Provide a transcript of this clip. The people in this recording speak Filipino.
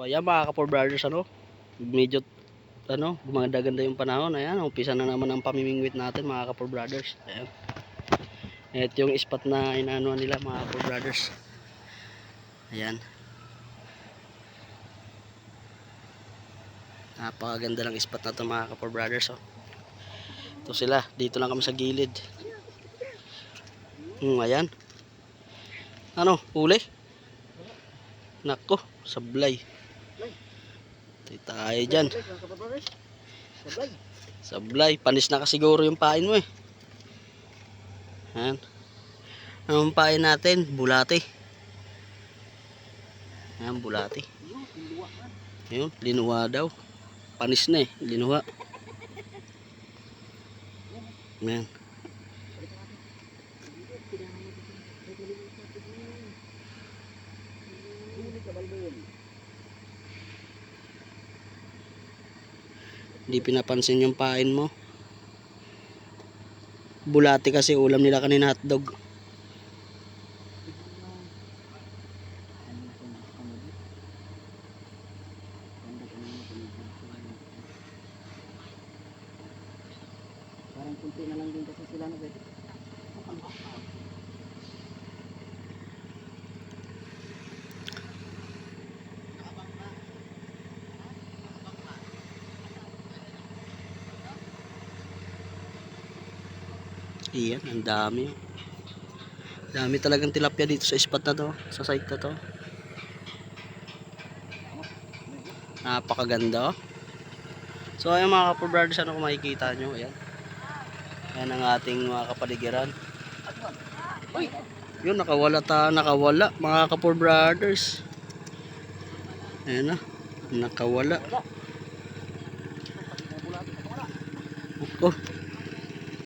So ayan mga kapor brothers, medyo gumaganda yung panahon. Ayan, umpisa na naman ang pamimingwit natin mga kapor brothers. Ayan, ito yung spot na inaano nila mga kapor brothers. Ayan, napakaganda ng spot na to mga kapor brothers. Ito sila, dito lang kami sa gilid. Ayan, huli. Nako, sablay. Tayo dyan. Sablay, panis na kasiguro yung pain mo eh. Ayan, anong pain natin? Bulati. Ayan, bulati. Ayun, linuwa daw. Panis na eh, linuwa. Ayan. Hindi pinapansin yung pain mo. Bulati kasi ulam nila kanina, hotdog. Parang kunti na lang din kasi sila na pwede. Iyan, ang dami. Dami talagang tilapia dito sa spot na to, sa site na to. Napakaganda. So ayan mga kapor brothers, kung makikita nyo, ayan. Ayan ang ating mga kapaligiran. Yun, nakawala mga kapor brothers. Ayan na, nakawala. Oh,